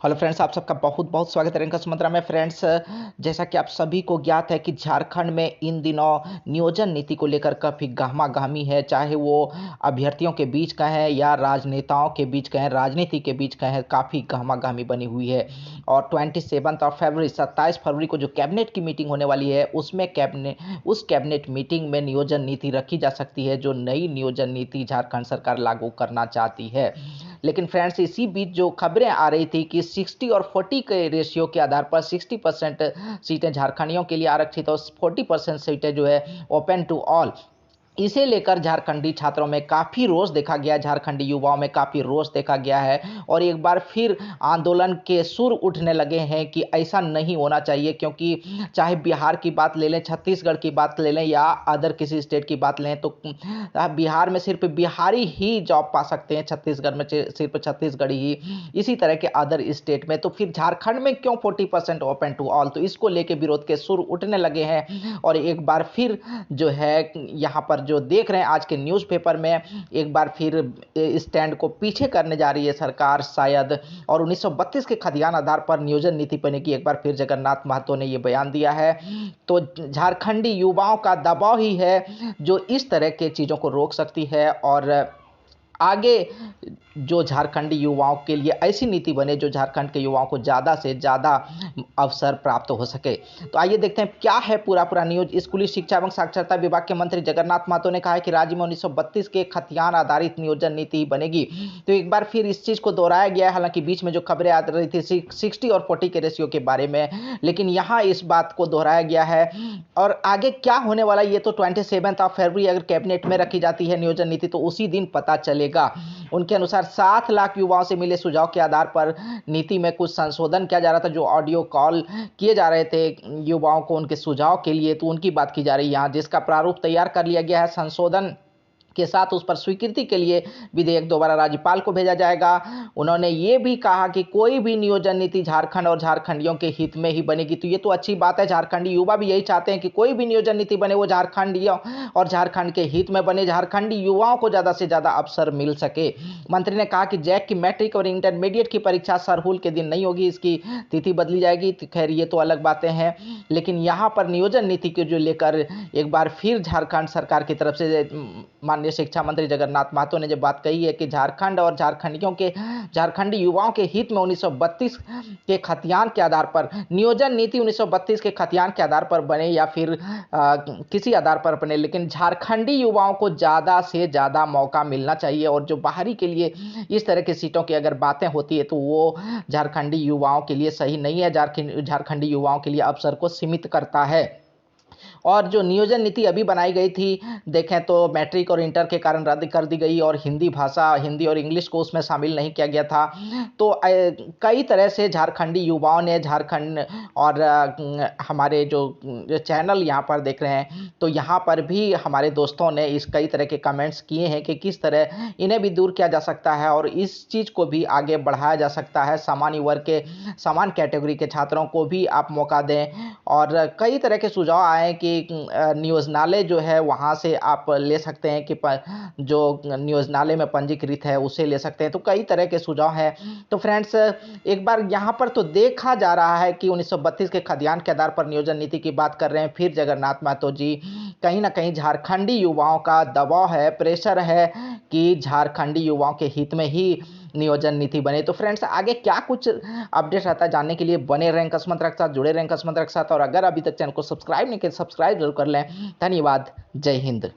Hello friends, आप सबका बहुत बहुत स्वागत है रैंकर्स मंत्रा में। फ्रेंड्स, जैसा कि आप सभी को ज्ञात है कि झारखंड में इन दिनों नियोजन नीति को लेकर काफ़ी गहमा-गहमी है, चाहे वो अभ्यर्थियों के बीच का है या राजनेताओं के बीच का है, राजनीति के बीच का है, काफ़ी गहमा-गहमी बनी हुई है। और 27 ऑफ फरवरी 27 फरवरी को जो कैबिनेट की मीटिंग होने वाली है, उसमें उस कैबिनेट मीटिंग में नियोजन नीति रखी जा सकती है, जो नई नियोजन नीति झारखंड सरकार लागू करना चाहती है। लेकिन फ्रेंड्स, इसी बीच जो खबरें आ रही थी कि 60 और 40 के रेशियो के आधार पर 60% सीटें झारखंडियों के लिए आरक्षित और 40% सीटें जो है ओपन टू ऑल, इसे लेकर झारखंडी छात्रों में काफ़ी रोष देखा गया, झारखंडी युवाओं में काफ़ी रोष देखा गया है। और एक बार फिर आंदोलन के सुर उठने लगे हैं कि ऐसा नहीं होना चाहिए, क्योंकि चाहे बिहार की बात ले लें, छत्तीसगढ़ की बात ले लें या अदर किसी स्टेट की बात लें, तो बिहार में सिर्फ बिहारी ही जॉब पा सकते हैं, छत्तीसगढ़ में सिर्फ छत्तीसगढ़ी ही, इसी तरह के अदर स्टेट में। तो फिर झारखंड में क्यों 40% ओपन टू ऑल? तो इसको लेके विरोध के सुर उठने लगे हैं। और एक बार फिर जो है यहाँ पर जो देख रहे हैं आज के न्यूज़पेपर में, एक बार फिर स्टैंड को पीछे करने जा रही है सरकार शायद, और 1932 के खतियान आधार पर नियोजन नीति बनेगी। एक बार फिर जगन्नाथ महतो ने यह बयान दिया है। तो झारखंडी युवाओं का दबाव ही है जो इस तरह के चीज़ों को रोक सकती है, और आगे जो झारखंडी युवाओं के लिए ऐसी नीति बने जो झारखंड के युवाओं को ज़्यादा से ज़्यादा अवसर प्राप्त हो सके। तो आइए देखते हैं क्या है पूरा न्यूज। स्कूली शिक्षा एवं साक्षरता विभाग के मंत्री जगन्नाथ महतो ने कहा है कि राज्य में 1932 के खतियान आधारित नियोजन नीति बनेगी। तो एक बार फिर इस चीज़ को दोहराया गया है। हालांकि बीच में जो खबरें आ रही थी 60 और 40 के रेशियो के बारे में, लेकिन यहाँ इस बात को दोहराया गया है। और आगे क्या होने वाला ये तो 27 ऑफ फरवरी अगर कैबिनेट में रखी जाती है नियोजन नीति, तो उसी दिन पता चलेगा। उनके अनुसार 7 लाख युवाओं से मिले सुझाव के आधार पर नीति में कुछ संशोधन किया जा रहा था। जो ऑडियो कॉल किए जा रहे थे युवाओं को उनके सुझाव के लिए, तो उनकी बात की जा रही है यहाँ, जिसका प्रारूप तैयार कर लिया गया है। संशोधन के साथ उस पर स्वीकृति के लिए विधेयक दोबारा राज्यपाल को भेजा जाएगा। उन्होंने ये भी कहा कि कोई भी नियोजन नीति झारखंड और झारखंडियों के हित में ही बनेगी। तो ये तो अच्छी बात है, झारखंडी युवा भी यही चाहते हैं कि कोई भी नियोजन नीति बने वो झारखंडियों और झारखंड के हित में बने, झारखंडी युवाओं को ज़्यादा से ज़्यादा अवसर मिल सके। मंत्री ने कहा कि जैक की मैट्रिक और इंटरमीडिएट की परीक्षा सरहुल के दिन नहीं होगी, इसकी तिथि बदली जाएगी। तो खैर ये तो अलग बातें हैं, लेकिन यहाँ पर नियोजन नीति को जो लेकर एक बार फिर झारखंड सरकार की तरफ से माननीय शिक्षा मंत्री जगन्नाथ महतो ने जब बात कही है कि झारखंड और झारखंडी युवाओं के हित में 1932 के खतियान के आधार पर नियोजन नीति 1932 के खतियान के आधार पर बने या फिर किसी आधार पर बने, लेकिन झारखंडी युवाओं को ज़्यादा से ज़्यादा मौका मिलना चाहिए। और जो बाहरी के लिए इस तरह की सीटों की अगर बातें होती है तो वो झारखंडी युवाओं के लिए सही नहीं है, झारखंडी युवाओं के लिए अवसर को सीमित करता है। और जो नियोजन नीति अभी बनाई गई थी, देखें तो मैट्रिक और इंटर के कारण रद्द कर दी गई, और हिंदी और इंग्लिश को उसमें शामिल नहीं किया गया था। तो कई तरह से झारखंडी युवाओं ने झारखंड और हमारे जो चैनल यहाँ पर देख रहे हैं, तो यहाँ पर भी हमारे दोस्तों ने इस कई तरह के कमेंट्स किए हैं कि किस तरह इन्हें भी दूर किया जा सकता है और इस चीज़ को भी आगे बढ़ाया जा सकता है। सामान्य वर्ग के समान कैटेगरी के छात्रों को भी आप मौका दें। और कई तरह के सुझाव आए कि नियोजनालय जो है वहाँ से आप ले सकते हैं, कि जो नियोजनालय में पंजीकृत है उसे ले सकते हैं। तो कई तरह के सुझाव हैं। तो फ्रेंड्स, एक बार यहाँ पर तो देखा जा रहा है कि 1932 के खतियान के आधार पर नियोजन नीति की बात कर रहे हैं फिर जगन्नाथ महतो जी। कहीं ना कहीं झारखंडी युवाओं का दबाव है, प्रेशर है कि झारखंडी युवाओं के हित में ही नियोजन नीति बने। तो फ्रेंड्स, आगे क्या कुछ अपडेट रहता है जानने के लिए बने रहें रैंकर्स मंत्रा के साथ, जुड़े रहें रैंकर्स मंत्रा के साथ। और अगर अभी तक चैनल को सब्सक्राइब नहीं किया, सब्सक्राइब जरूर कर लें। धन्यवाद। जय हिंद।